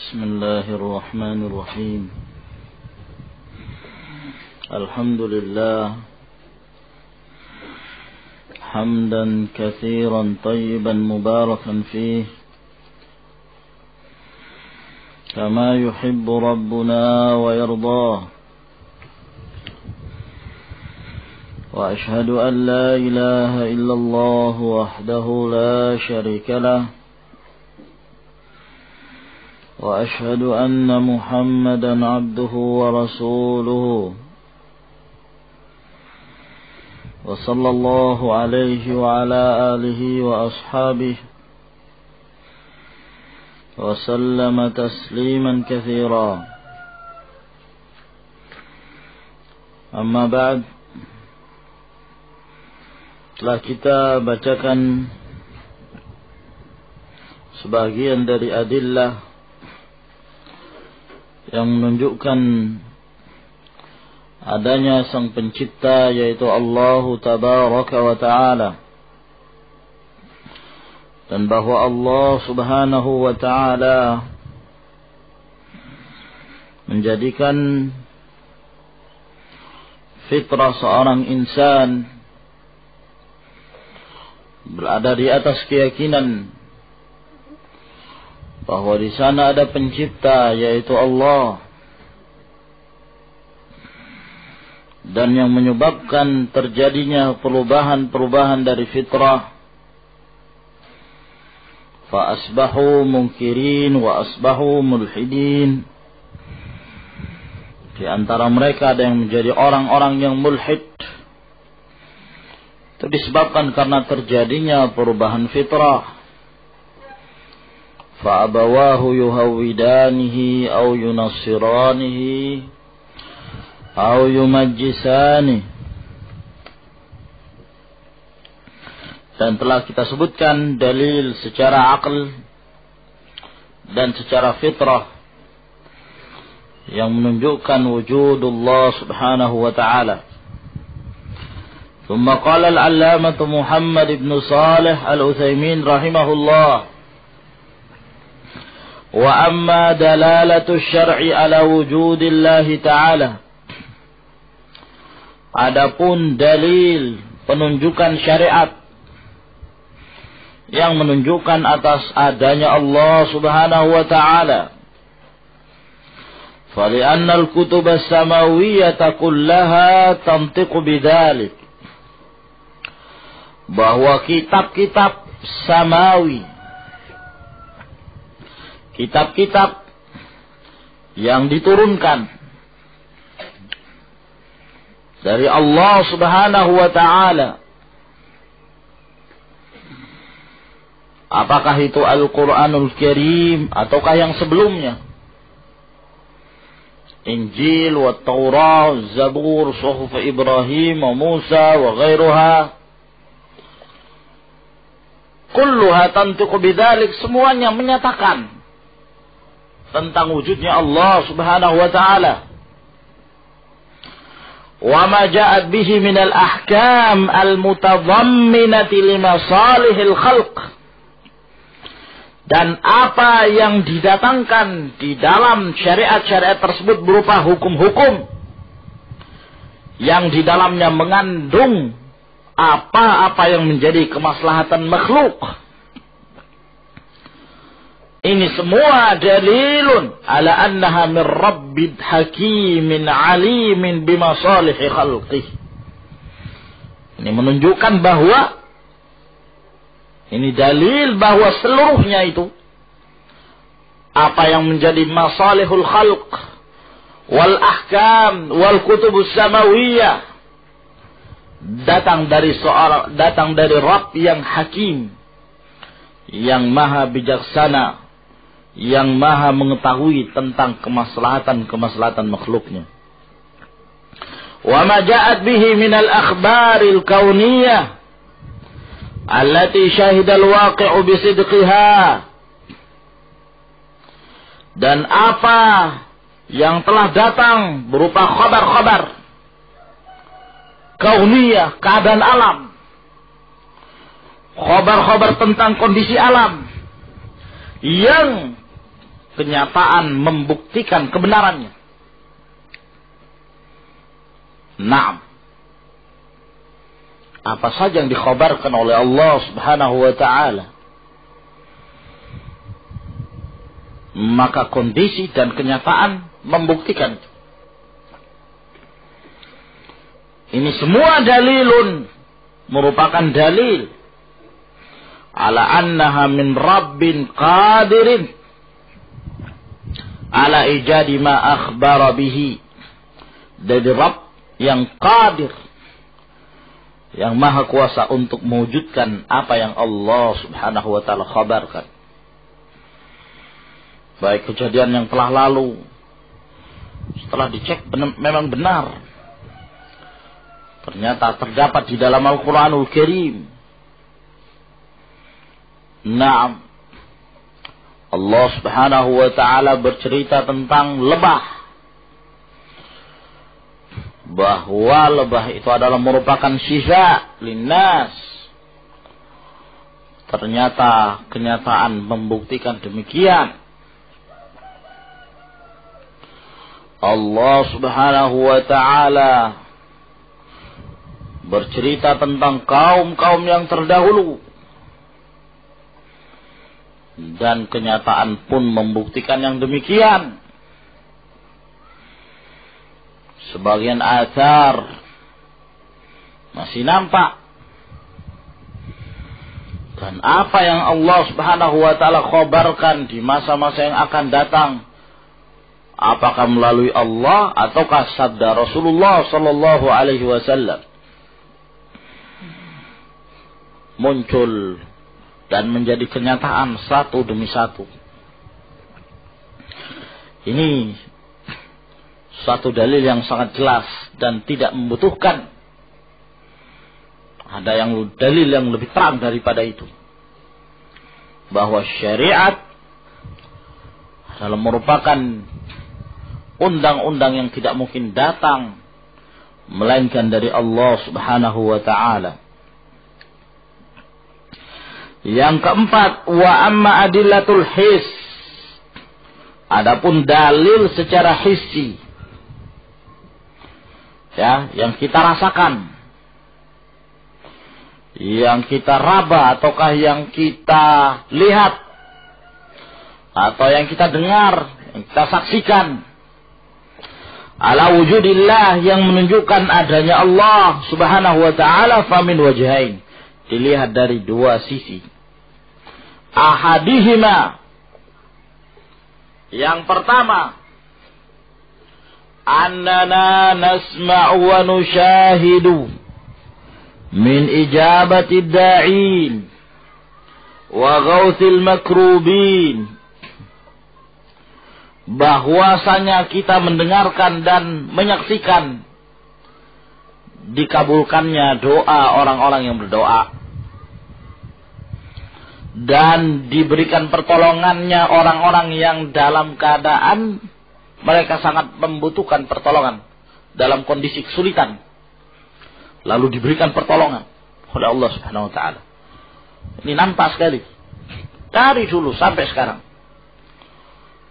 بسم الله الرحمن الرحيم الحمد لله حمدا كثيرا طيبا مباركا فيه كما يحب ربنا ويرضاه وأشهد أن لا إله إلا الله وحده لا شريك له وأشهد أن محمدا عبده ورسوله وصلى الله عليه وعلى آله وأصحابه وسلم تسليما كثيرا أما بعد. Telah kita bacakan sebagian dari adillah yang menunjukkan adanya sang pencipta, yaitu Allah Tabaraka wa Ta'ala, dan bahwa Allah Subhanahu wa Ta'ala menjadikan fitrah seorang insan berada di atas keyakinan bahwa di sana ada pencipta, yaitu Allah, dan yang menyebabkan terjadinya perubahan-perubahan dari fitrah. Fa asbahu munkirin wa asbahu mulhidin. Di antara mereka ada yang menjadi orang-orang yang mulhid. Itu disebabkan karena terjadinya perubahan fitrah. فَأَبَوَاهُ يُهَوِّدَانِهِ أَوْ يُنَصِّرَانِهِ أَوْ يُمَجِّسَانِهِ. Dan telah kita sebutkan dalil secara akal dan secara fitrah yang menunjukkan wujudullah subhanahu wa ta'ala. ثم قال العلامة محمد بن صالح العثيمين رحمه الله: وأما دلالة الشرع على وجود الله تعالى. Adapun dalil penunjukan syariat yang menunjukkan atas adanya Allah Subhanahu wa Ta'ala. فلأن الكتب السماوية كلها تنطق بذلك. Bahwa kitab-kitab samawi, kitab-kitab yang diturunkan dari Allah Subhanahu wa Ta'ala, apakah itu Al-Quranul Karim ataukah yang sebelumnya, Injil wa Taurah, Zabur, Suhuf Ibrahim wa Musa wa ghairuha, kulluha tantiqu bidzalik, semuanya menyatakan tentang wujudnya Allah Subhanahu wa Ta'ala. Wa ma ja'at bihi min al-ahkam al-mutadhamminati limasalihil khalq. Dan apa yang didatangkan di dalam syariat-syariat tersebut berupa hukum-hukum yang di dalamnya mengandung apa-apa yang menjadi kemaslahatan makhluk. Ini semua dalilun ala annaha min rabbid hakimin alimin bimasalihi khalqih. Ini menunjukkan bahwa ini dalil bahwa seluruhnya itu apa yang menjadi masalihul khalq wal ahkam wal kutubus samawiyah datang dari Rabb yang hakim, yang maha bijaksana, yang maha mengetahui tentang kemaslahatan makhluknya. Wa ma ja'at bihi min al-akhbaril kauniyah allati syahida al-waqi'u bisidqiha. Dan apa yang telah datang berupa khabar-khabar kauniyah, keadaan alam, khabar-khabar tentang kondisi alam yang kenyataan membuktikan kebenarannya. Naam. Apa saja yang dikhabarkan oleh Allah Subhanahu wa ta'ala, maka kondisi dan kenyataan membuktikan. Ini semua dalilun, merupakan dalil ala annaha min rabbin qadirin ala ijadi ma akhbara bihi, dari Rabb yang qadir, yang maha kuasa untuk mewujudkan apa yang Allah Subhanahu wa ta'ala khabarkan. Baik kejadian yang telah lalu, setelah dicek memang benar, ternyata terdapat di dalam Al-Quranul Karim. Naam, Allah Subhanahu wa ta'ala bercerita tentang lebah, bahwa lebah itu adalah merupakan syifa linnas. Ternyata kenyataan membuktikan demikian. Allah Subhanahu wa ta'ala bercerita tentang kaum-kaum yang terdahulu, dan kenyataan pun membuktikan yang demikian. Sebagian athar masih nampak, dan apa yang Allah Subhanahu wa ta'ala khabarkan di masa-masa yang akan datang, apakah melalui Allah ataukah sabda Rasulullah sallallahu alaihi wasallam, muncul dan menjadi kenyataan satu demi satu. Ini suatu dalil yang sangat jelas dan tidak membutuhkan ada yang dalil yang lebih terang daripada itu, bahwa syariat adalah merupakan undang-undang yang tidak mungkin datang melainkan dari Allah Subhanahu wa ta'ala. Yang keempat, wa amma adillatul his, adapun dalil secara hissi, ya, yang kita rasakan, yang kita raba, ataukah yang kita lihat, atau yang kita dengar, yang kita saksikan, ala wujudillah, yang menunjukkan adanya Allah Subhanahu wa ta'ala, famin wajhain, dilihat dari dua sisi. Ahadihima, yang pertama, annana nasma'u wa nushahidu min ijabati da'in wa ghawthil makrubin, bahwasanya kita mendengarkan dan menyaksikan dikabulkannya doa orang-orang yang berdoa, dan diberikan pertolongannya orang-orang yang dalam keadaan mereka sangat membutuhkan pertolongan dalam kondisi kesulitan, lalu diberikan pertolongan oleh Allah Subhanahu wa ta'ala. Ini nampak sekali dari dulu sampai sekarang.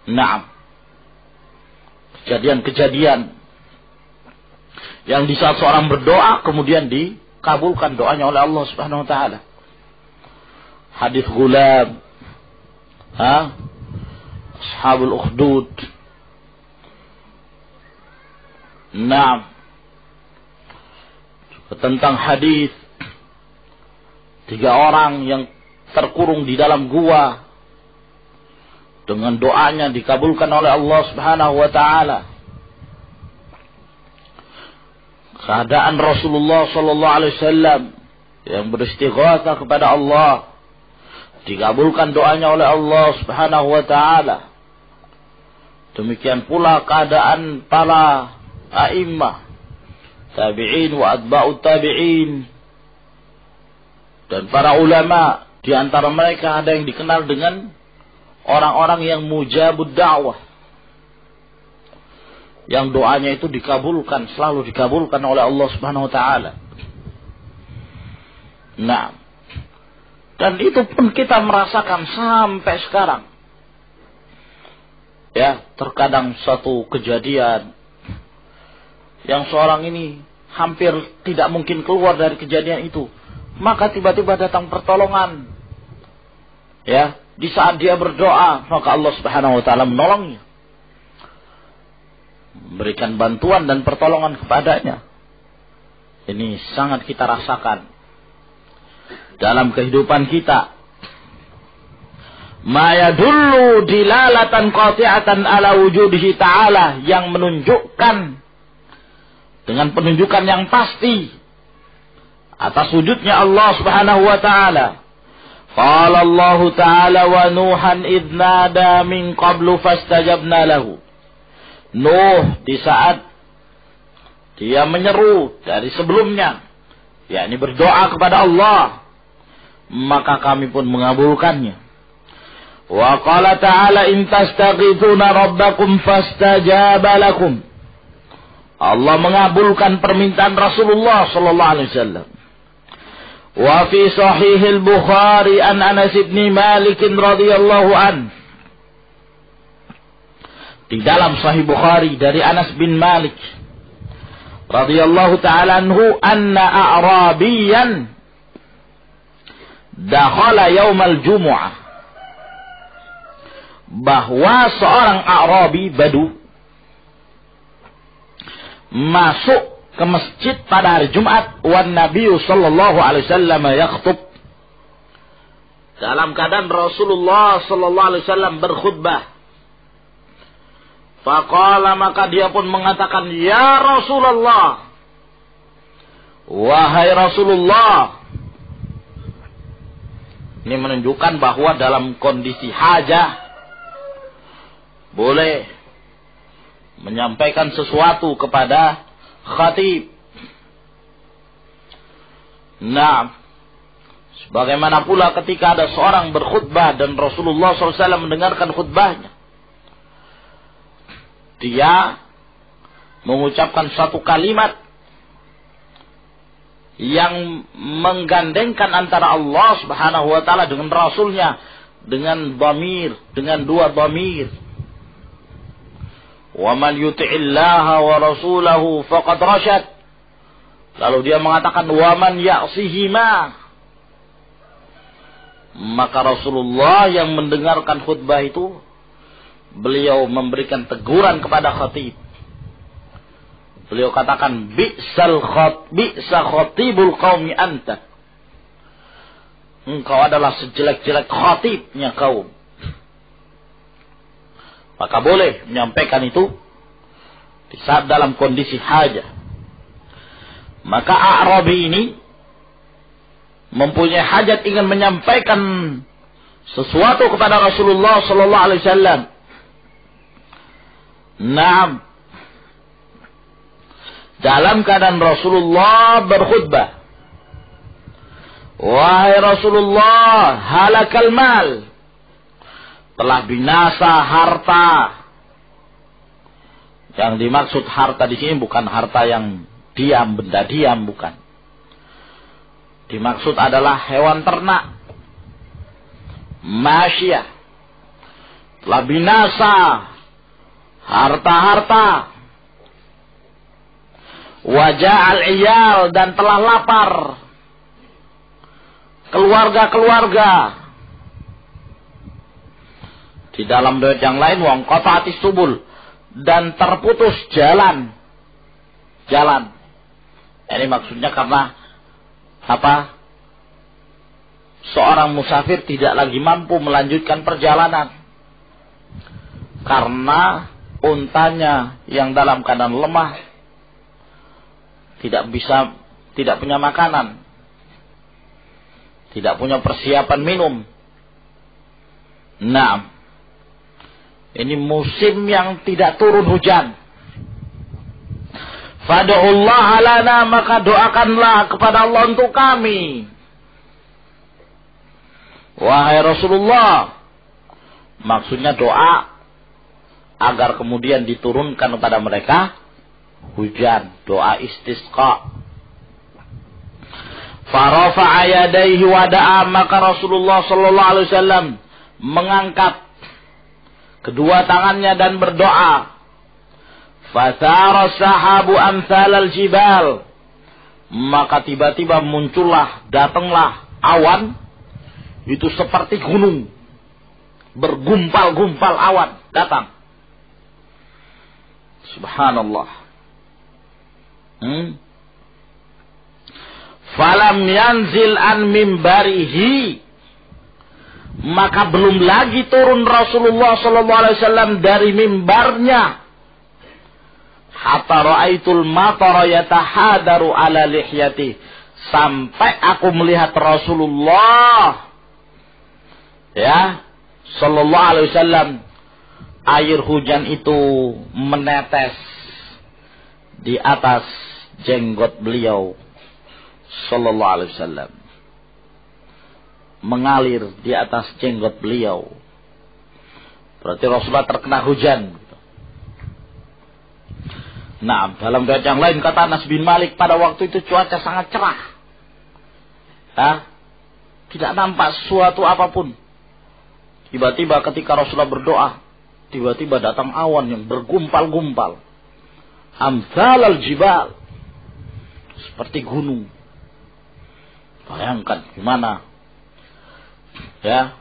Naam, kejadian-kejadian yang di saat seorang berdoa kemudian dikabulkan doanya oleh Allah Subhanahu wa ta'ala. Hadis gulam, ashabul ukhdud. Naam, tentang hadis 3 orang yang terkurung di dalam gua, dengan doanya dikabulkan oleh Allah Subhanahu wa ta'ala. Keadaan Rasulullah sallallahu alaihi wasallam yang beristighatsah kepada Allah, dikabulkan doanya oleh Allah Subhanahu wa ta'ala. Demikian pula keadaan para a'immah, tabi'in wa atba'ut tabi'in, dan para ulama. Di antara mereka ada yang dikenal dengan orang-orang yang mujabud da'wah, yang doanya itu dikabulkan, selalu dikabulkan oleh Allah Subhanahu wa ta'ala. Nah, dan itu pun kita merasakan sampai sekarang. Ya, terkadang suatu kejadian yang seorang ini hampir tidak mungkin keluar dari kejadian itu, maka tiba-tiba datang pertolongan. Ya, di saat dia berdoa, maka Allah Subhanahu wa taala menolongnya, memberikan bantuan dan pertolongan kepadanya. Ini sangat kita rasakan dalam kehidupan kita. Ma yadullu dilalatan qati'atan ala wujudihi ta'ala, yang menunjukkan dengan penunjukan yang pasti atas wujudnya Allah Subhanahu wa taala. Qala Allah taala wa Nuhan idh nada min qablu fastajabna lahu. Nuh di saat dia menyeru dari sebelumnya, yakni berdoa kepada Allah, maka kami pun mengabulkannya. Wa qala ta'ala in tastaghithuna rabbakum fastajaba lakum. Allah mengabulkan permintaan Rasulullah sallallahu alaihi wasallam. Wa fi sahih al-Bukhari an Anas bin Malik radhiyallahu an. Di dalam Sahih Bukhari dari Anas bin Malik radhiyallahu ta'ala anhu, anna a'rabiyan dakhala yaumal jumu'ah, bahwa seorang A'rabi Badu masuk ke masjid pada hari Jumat, wan Nabi sallallahu alaihi wasallam yakhutub, dalam keadaan Rasulullah sallallahu alaihi wasallam berkhutbah. Faqala, maka dia pun mengatakan, ya Rasulullah, wahai Rasulullah. Ini menunjukkan bahwa dalam kondisi hajah boleh menyampaikan sesuatu kepada khatib. Nah, sebagaimana pula ketika ada seorang berkhutbah dan Rasulullah SAW mendengarkan khutbahnya, dia mengucapkan satu kalimat yang menggandengkan antara Allah Subhanahu wa taala dengan Rasulnya, dengan dhamir, dengan dua dhamir. Wa man yuti'illaha wa rasulahu faqad rasyad. Lalu dia mengatakan wa man ya'sihima. Maka Rasulullah yang mendengarkan khutbah itu, beliau memberikan teguran kepada khatib. Beliau katakan, bi'sa khatibul qaumi anta. Engkau adalah sejelek-jelek khatibnya kaum. Maka boleh menyampaikan itu di saat dalam kondisi hajah. Maka A'rabi ini mempunyai hajat ingin menyampaikan sesuatu kepada Rasulullah sallallahu alaihi wasallam. Naam. Dalam keadaan Rasulullah berkhutbah, wahai Rasulullah, halakal mal, telah binasa harta. Yang dimaksud harta di sini bukan harta yang diam, benda diam, bukan. Dimaksud adalah hewan ternak, masyiyah. Telah binasa harta-harta. Wajah al-iyal, dan telah lapar keluarga-keluarga. Di dalam riwayat yang lain, wong qata'atis subul, dan terputus jalan. Ini maksudnya karena apa? Seorang musafir tidak lagi mampu melanjutkan perjalanan karena untanya yang dalam keadaan lemah, tidak punya makanan, tidak punya persiapan minum. Nah, ini musim yang tidak turun hujan. Fad'ullaha lana, maka doakanlah kepada Allah untuk kami. Wahai Rasulullah, maksudnya doa agar kemudian diturunkan kepada mereka hujan, doa istisqa. Farafa'a yadayhi wa da'a, maka Rasulullah sallallahu alaihi wasallam mengangkat kedua tangannya dan berdoa. Fathara sahabu amsalal jibal. Maka tiba-tiba muncullah, datanglah awan. Itu seperti gunung. Bergumpal-gumpal awan datang. Subhanallah. Falam yanzil an mimbarihi. Maka belum lagi turun Rasulullah SAW dari mimbarnya. Hatta ra'aitul matara yatahadaru ala lihyati. Sampai aku melihat Rasulullah, ya, sallallahu alaihi wasallam, air hujan itu menetes di atas jenggot beliau, sallallahu alaihi wasallam, mengalir di atas jenggot beliau. Berarti Rasulullah terkena hujan. Nah, dalam riwayat yang lain kata Anas bin Malik, pada waktu itu cuaca sangat cerah. Tidak nampak sesuatu apapun. Tiba-tiba ketika Rasulullah berdoa, tiba-tiba datang awan yang bergumpal-gumpal. Amsal al-jibal. Seperti gunung. Bayangkan gimana. Ya.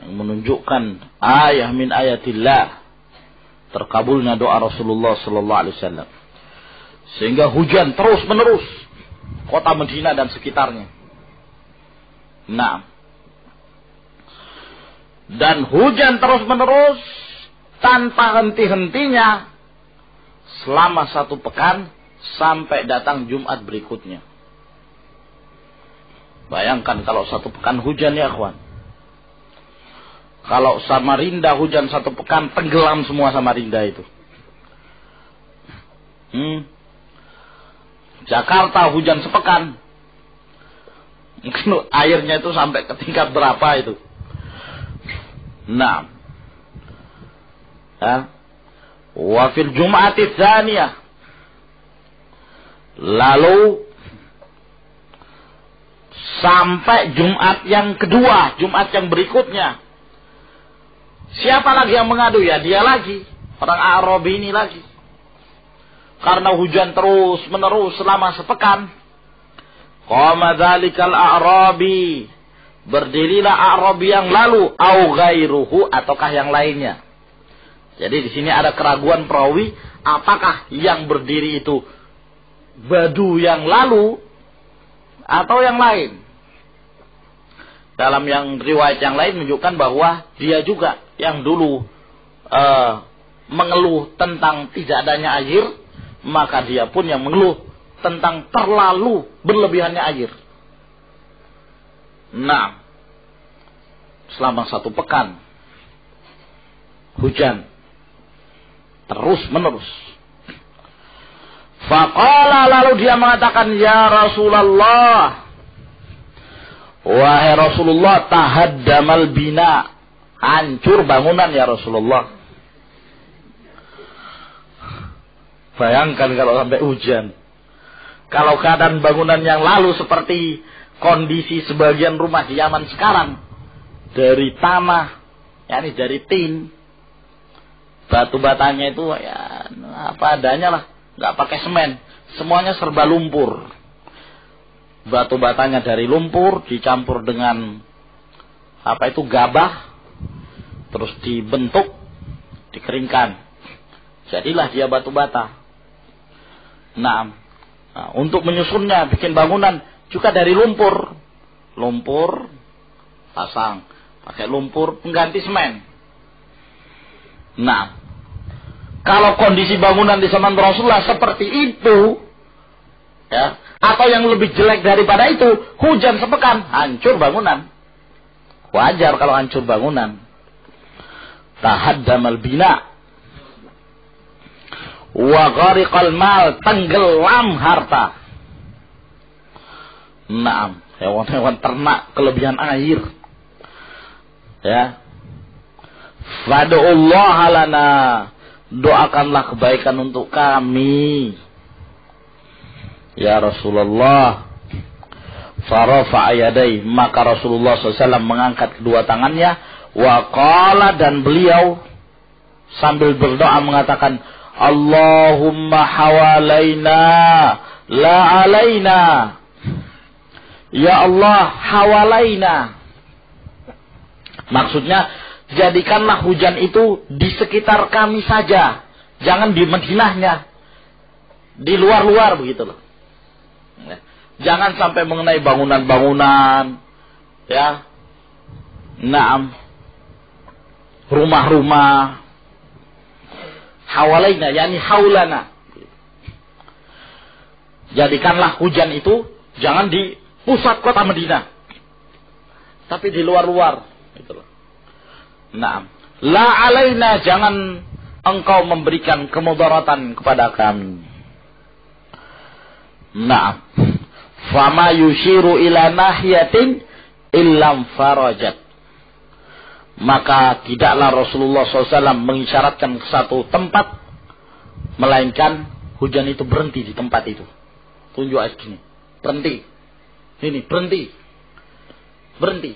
Yang menunjukkan ayah min ayatillah. Terkabulnya doa Rasulullah sallallahu alaihi wasallam. Sehingga hujan terus menerus kota Madinah dan sekitarnya. Nah. Dan hujan terus menerus tanpa henti-hentinya selama 1 pekan sampai datang Jumat berikutnya. Bayangkan kalau 1 pekan hujan, ya akhwan. Kalau Samarinda hujan 1 pekan, tenggelam semua Samarinda itu. Jakarta hujan sepekan, mungkin airnya itu sampai ke tingkat berapa itu. Nah, wa fil Jum'ati tsaniyah, lalu sampai Jumat yang kedua, Jumat yang berikutnya. Siapa lagi yang mengadu? Ya dia lagi, orang Arabi ini lagi. Karena hujan terus menerus selama sepekan. Qama dzalikal Arabi, berdirilah Arabi yang lalu, au ghairuhu, ataukah yang lainnya. Jadi di sini ada keraguan perawi, apakah yang berdiri itu Badu yang lalu atau yang lain. Dalam yang riwayat yang lain menunjukkan bahwa dia juga yang dulu mengeluh tentang tidak adanya air, maka dia pun yang mengeluh tentang terlalu berlebihannya air. Nah, selama 1 pekan hujan terus menerus. Faqala, lalu dia mengatakan, ya Rasulullah, wahai Rasulullah, tahaddamal bina, hancur bangunan ya Rasulullah. Bayangkan kalau sampai hujan. Kalau keadaan bangunan yang lalu seperti kondisi sebagian rumah di Yaman sekarang, dari tanah, yakni dari tin, batu batanya itu ya apa adanya lah, nggak pakai semen, semuanya serba lumpur. Batu batanya dari lumpur dicampur dengan apa itu gabah, terus dibentuk, dikeringkan, jadilah dia batu bata. Nah, untuk menyusunnya bikin bangunan juga dari lumpur, pasang pakai lumpur pengganti semen. Nah, kalau kondisi bangunan di zaman Rasulullah seperti itu, ya, atau yang lebih jelek daripada itu, hujan sepekan, hancur bangunan. Wajar kalau hancur bangunan. Tahaddamal bina, wa ghariqal mal, tenggelam harta. Naam, hewan-hewan ternak kelebihan air. Ya. Fad'ullah lana, doakanlah kebaikan untuk kami ya Rasulullah. Farafa'a yadayhi, maka Rasulullah SAW mengangkat kedua tangannya. Wa qala, dan beliau sambil berdoa mengatakan, Allahumma hawalaina la alaina. Ya Allah, hawalaina. Maksudnya, jadikanlah hujan itu di sekitar kami saja. Jangan di Madinahnya. Di luar-luar begitu loh. Jangan sampai mengenai bangunan-bangunan. Ya. Naam. Rumah-rumah. Hawalaina, yakni haulana. Jadikanlah hujan itu jangan di pusat kota Madinah, tapi di luar-luar. Gitu loh. Nah, la alaina, jangan engkau memberikan kemudaratan kepada kami. Nah, fama yushiru ila nahiyatin illam farajat. Maka tidaklah Rasulullah SAW mengisyaratkan ke satu tempat, melainkan hujan itu berhenti di tempat itu. Tunjuk ayat gini, berhenti. Ini berhenti, berhenti.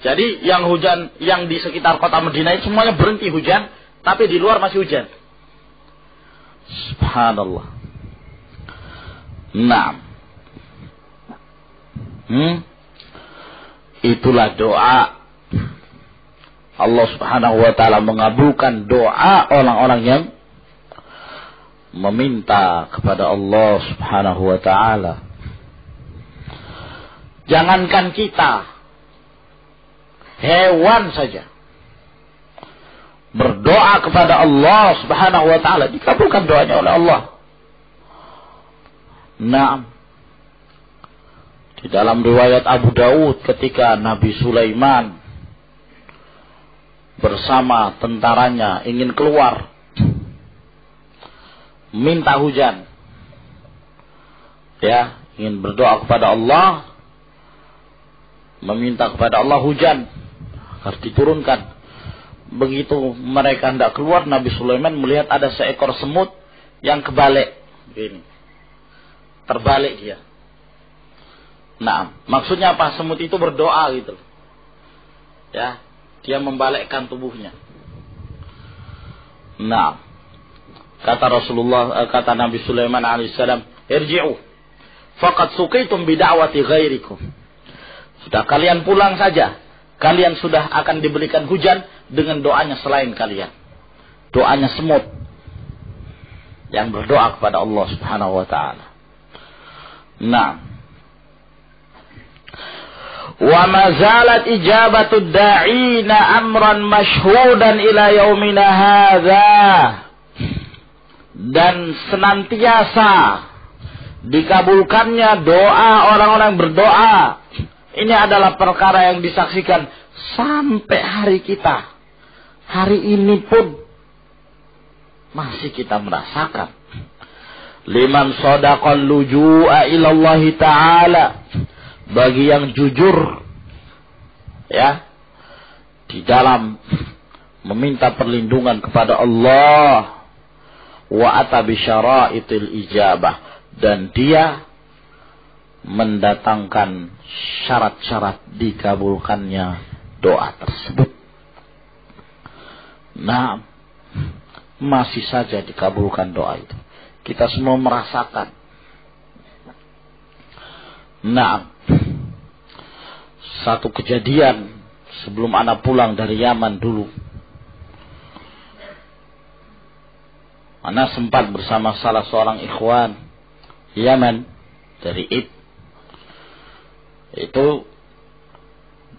Jadi yang hujan, yang di sekitar kota Madinah itu semuanya berhenti hujan, tapi di luar masih hujan. Subhanallah. Naam. Itulah doa. Allah Subhanahu wa ta'ala mengabulkan doa orang-orang yang meminta kepada Allah Subhanahu wa ta'ala. Jangankan kita, hewan saja berdoa kepada Allah Subhanahu wa ta'ala, dikabulkan doanya oleh Allah. Nah, di dalam riwayat Abu Daud, ketika Nabi Sulaiman bersama tentaranya ingin keluar minta hujan, ya, ingin berdoa kepada Allah, meminta kepada Allah hujan harus diturunkan. Begitu mereka hendak keluar, Nabi Sulaiman melihat ada seekor semut yang kebalik, begini, terbalik dia. Nah, maksudnya apa? Semut itu berdoa gitu, ya. Dia membalikkan tubuhnya. Nah, kata Rasulullah, kata Nabi Sulaiman alaihissalam, irji'u, faqad suqitum bida'wati ghairikum. Sudah, kalian pulang saja. Kalian sudah akan diberikan hujan dengan doanya selain kalian. Doanya semut yang berdoa kepada Allah Subhanahu wa ta'ala. Nah, wa mazalat ijabatud da'ina amran mashhudan ila yaumina hadza, dan senantiasa dikabulkannya doa orang-orang berdoa. Ini adalah perkara yang disaksikan sampai hari kita. Hari ini pun masih kita merasakan. Liman sadaqal luju'a ilallahi ta'ala, bagi yang jujur, ya, di dalam meminta perlindungan kepada Allah, wa atabi syara'itil ijabah, dan dia mendatangkan syarat-syarat dikabulkannya doa tersebut. Nah, masih saja dikabulkan doa itu. Kita semua merasakan. Nah, satu kejadian sebelum anak pulang dari Yaman dulu. Anak sempat bersama salah seorang ikhwan Yaman dari Id. Itu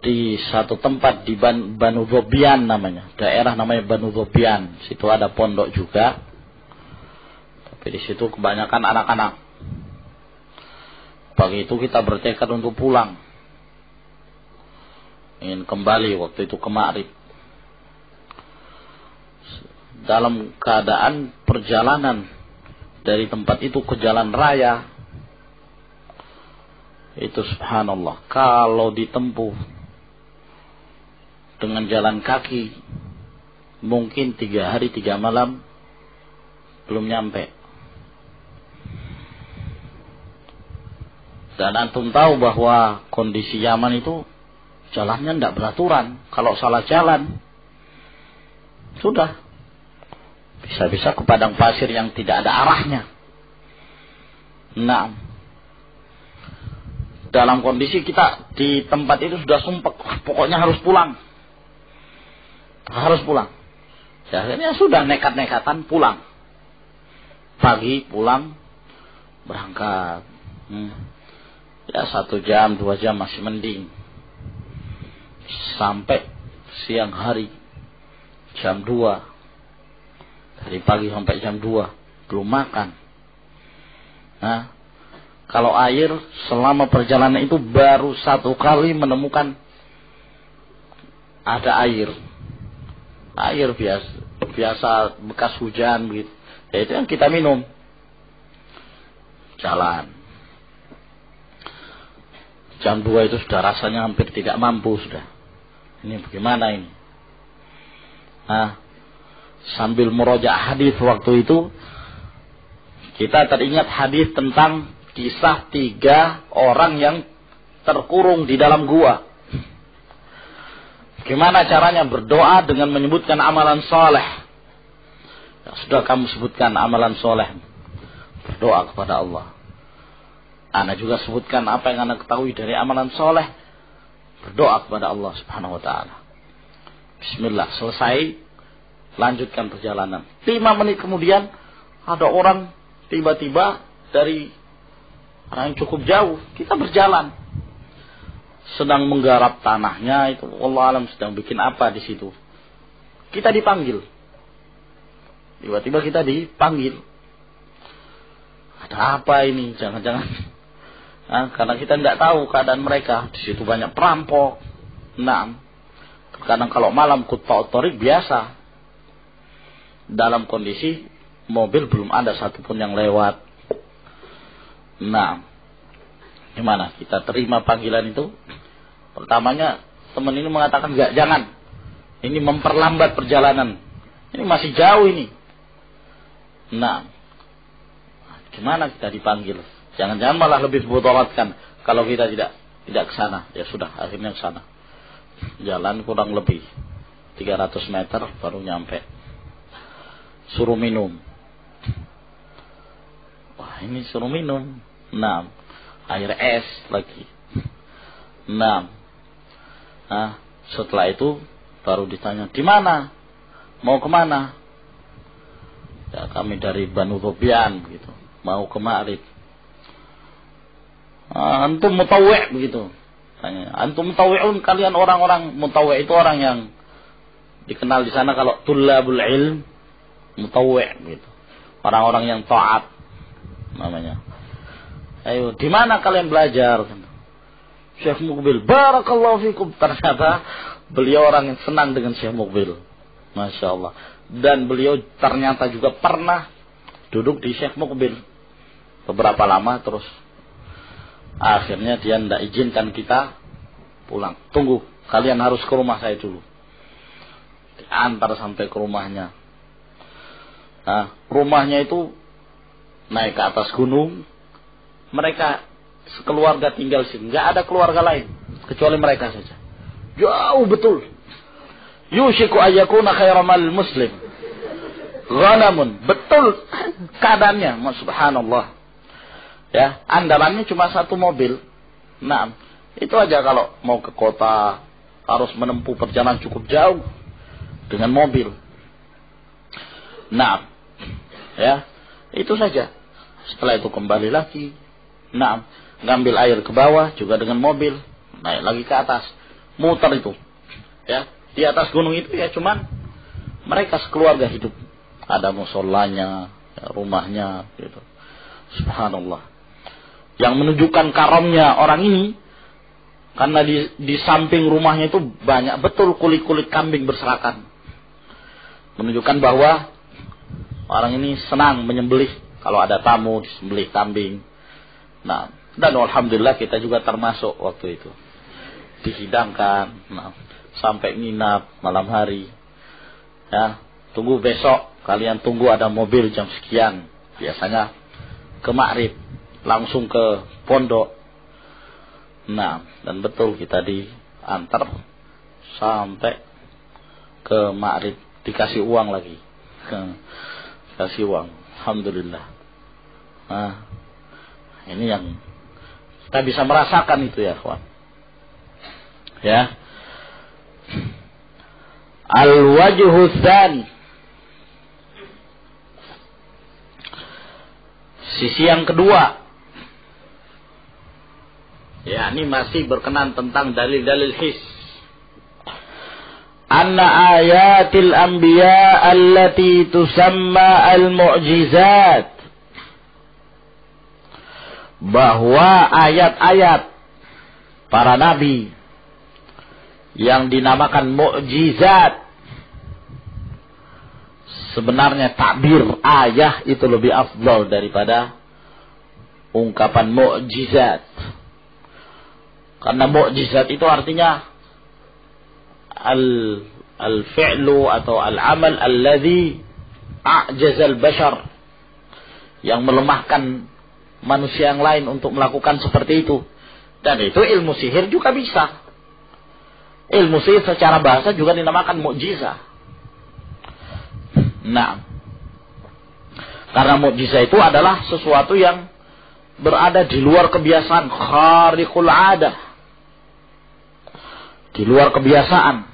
di satu tempat di Banu Dhobian namanya. Daerah namanya Banu Dhobian. Situ ada pondok juga. Tapi di situ kebanyakan anak-anak. Pagi itu kita bertekad untuk pulang. Ingin kembali waktu itu ke Ma'rib. Dalam keadaan perjalanan dari tempat itu ke jalan raya, itu subhanallah, kalau ditempuh dengan jalan kaki mungkin 3 hari 3 malam belum nyampe. Dan antum tahu bahwa kondisi Yaman itu jalannya tidak beraturan. Kalau salah jalan, sudah bisa-bisa ke padang pasir yang tidak ada arahnya. Nah, dalam kondisi kita di tempat itu sudah sumpek, pokoknya harus pulang. Harus pulang. Ya, akhirnya sudah nekat-nekatan pulang. Pagi pulang, berangkat. Ya 1 jam, 2 jam masih mending. Sampai siang hari, jam 2. Dari pagi sampai jam 2, belum makan. Nah, kalau air selama perjalanan itu baru 1 kali menemukan ada air. Air biasa bekas hujan begitu. Ya itu yang kita minum. Jalan. Jam 2 itu sudah rasanya hampir tidak mampu sudah. Ini bagaimana ini? Nah, sambil murojaah hadis waktu itu, kita teringat hadis tentang kisah 3 orang yang terkurung di dalam gua. Gimana caranya berdoa dengan menyebutkan amalan soleh? Ya, sudah kamu sebutkan amalan soleh. Berdoa kepada Allah. Ana juga sebutkan apa yang Ana ketahui dari amalan soleh. Berdoa kepada Allah subhanahu wa ta'ala. Bismillah, selesai. Lanjutkan perjalanan. 5 menit kemudian, ada orang tiba-tiba dari orang yang cukup jauh. Kita berjalan. Sedang menggarap tanahnya itu, Allah alam sedang bikin apa di situ. Kita dipanggil. Tiba-tiba kita dipanggil. Ada apa ini? Jangan-jangan. Nah, karena kita tidak tahu keadaan mereka. Di situ banyak perampok. Nah, kadang kalau malam kutbah otorik biasa. Dalam kondisi mobil belum ada satupun yang lewat. Nah, gimana? Kita terima panggilan itu. Pertamanya teman ini mengatakan enggak, jangan. Ini memperlambat perjalanan. Ini masih jauh ini. Nah, gimana kita dipanggil? Jangan-jangan malah lebih dimudaratkan kalau kita tidak ke sana. Ya sudah, akhirnya ke sana. Jalan kurang lebih 300 meter baru nyampe. Suruh minum. Wah, ini suruh minum. Nah, air es lagi. Nah, setelah itu baru ditanya, di mana? Mau kemana? Ya, kami dari Banu Dhubyan gitu. Mau ke Ma'rib. Antum mutawwi' begitu. Tanya, antum mutawwi'un, kalian orang-orang mutawwi' itu orang yang dikenal di sana kalau tullabul ilm, mutawwi' gitu. Orang-orang yang taat namanya. Ayo, di mana kalian belajar? Syekh Muqbil, barakallahu fikum. Ternyata beliau orang yang senang dengan Syekh Muqbil. Masya Allah. Dan beliau ternyata juga pernah duduk di Syekh Muqbil beberapa lama, terus akhirnya dia tidak izinkan kita pulang. Tunggu, kalian harus ke rumah saya dulu. Diantar sampai ke rumahnya. Nah, rumahnya itu naik ke atas gunung. Mereka sekeluarga tinggal sini. Nggak ada keluarga lain kecuali mereka saja. Jauh betul. Yushiku ayyakuna khairamal muslim. Ghanamun. Betul keadaannya. Subhanallah. Ya, andalannya cuma 1 mobil. Nah, itu aja kalau mau ke kota harus menempuh perjalanan cukup jauh dengan mobil. Nah, ya, itu saja. Setelah itu kembali lagi. Nah, ngambil air ke bawah juga dengan mobil, naik lagi ke atas, muter itu. Ya, di atas gunung itu ya cuman mereka sekeluarga hidup. Ada musolanya, ya, rumahnya gitu. Subhanallah. Yang menunjukkan karamnya orang ini karena di samping rumahnya itu banyak betul kulit-kulit kambing berserakan. Menunjukkan bahwa orang ini senang menyembelih kalau ada tamu disembelih kambing. Nah, dan alhamdulillah kita juga termasuk waktu itu. Dihidangkan, nah, sampai nginap malam hari. Ya, tunggu besok, kalian tunggu ada mobil jam sekian. Biasanya ke Ma'rib, langsung ke pondok. Nah, dan betul kita antar sampai ke Ma'rib, dikasih uang lagi. Kasih uang. Alhamdulillah. Nah, ini yang kita bisa merasakan itu ya, kawan. Ya. Al-wajhu tsani. Sisi yang kedua. Ya, ini masih berkenan tentang dalil-dalil his. Anna ayatil anbiya allati tusamma al-mu'jizat. Bahwa ayat-ayat para nabi yang dinamakan mu'jizat, sebenarnya takbir ayah itu lebih afdal daripada ungkapan mu'jizat. Karena mu'jizat itu artinya al-fi'lu atau al-amal alladhi a'jazal bashar, yang melemahkan manusia yang lain untuk melakukan seperti itu. Dan itu ilmu sihir juga bisa. Ilmu sihir secara bahasa juga dinamakan mukjizat. Nah, karena mukjizat itu adalah sesuatu yang berada di luar kebiasaan, khariqul adah, di luar kebiasaan.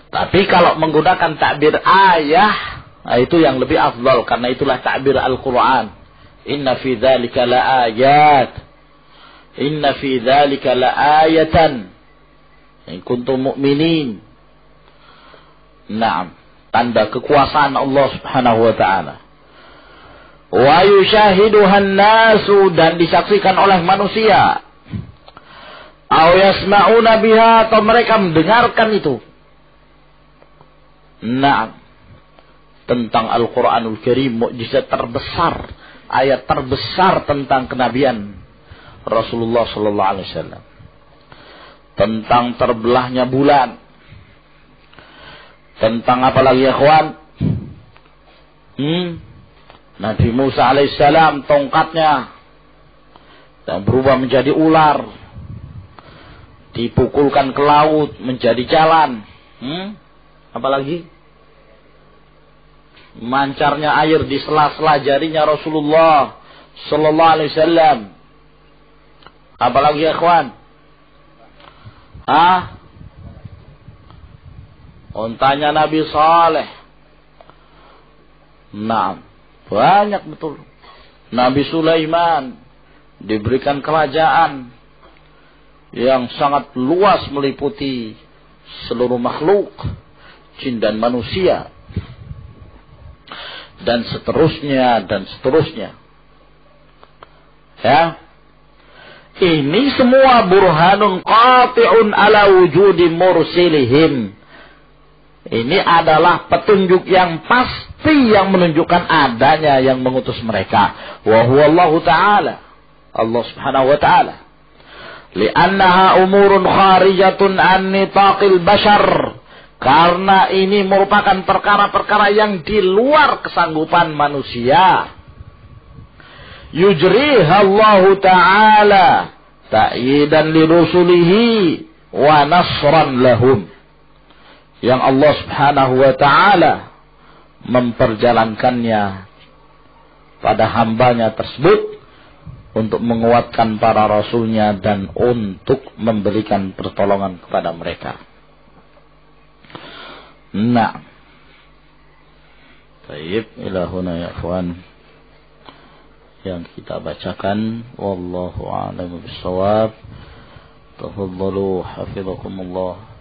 Tapi kalau menggunakan takbir ayah, nah itu yang lebih afdal, karena itulah takbir Al-Quran. Inna fi dzalika laayat, inna fi dzalika laayatan in kuntum mu'minin. Naam, tanda kekuasaan Allah Subhanahu wa taala. Wa yushahiduhan nasu, dan disaksikan oleh manusia. Aw yasma'una biha, atau mereka mendengarkan itu. Naam, tentang Al-Quranul Karim, mukjizat terbesar, ayat terbesar tentang kenabian Rasulullah sallallahu alaihi wasallam. Tentang terbelahnya bulan. Tentang apa lagi ya kawan? Nabi Musa alaihissalam, tongkatnya yang berubah menjadi ular, dipukulkan ke laut menjadi jalan. Apa lagi? Mancarnya air di sela-sela jarinya Rasulullah sallallahu alaihi wasallam. Apalagi ya kawan? Untanya Nabi Saleh. Nah, banyak betul. Nabi Sulaiman diberikan kerajaan yang sangat luas, meliputi seluruh makhluk, jin dan manusia, dan seterusnya dan seterusnya. Ya, ini semua burhanun qati'un ala wujudi mursilihim. Ini adalah petunjuk yang pasti yang menunjukkan adanya yang mengutus mereka. Wa huwa Allah Ta'ala, Allah Subhanahu wa Ta'ala. Li'annaha umurun kharijatun an nitaqil bashar. Karena ini merupakan perkara-perkara yang di luar kesanggupan manusia. Yujriha Allah Ta'ala ta'yidan li rusulihi wa nasran lahum. Yang Allah Subhanahu wa Ta'ala memperjalankannya pada hambanya tersebut untuk menguatkan para rasulnya dan untuk memberikan pertolongan kepada mereka. Nah, baik, ilahuna ya ikhwan, yang kita bacakan, wallahu a'lam bishawab. Tafadhalu hafizakumullah.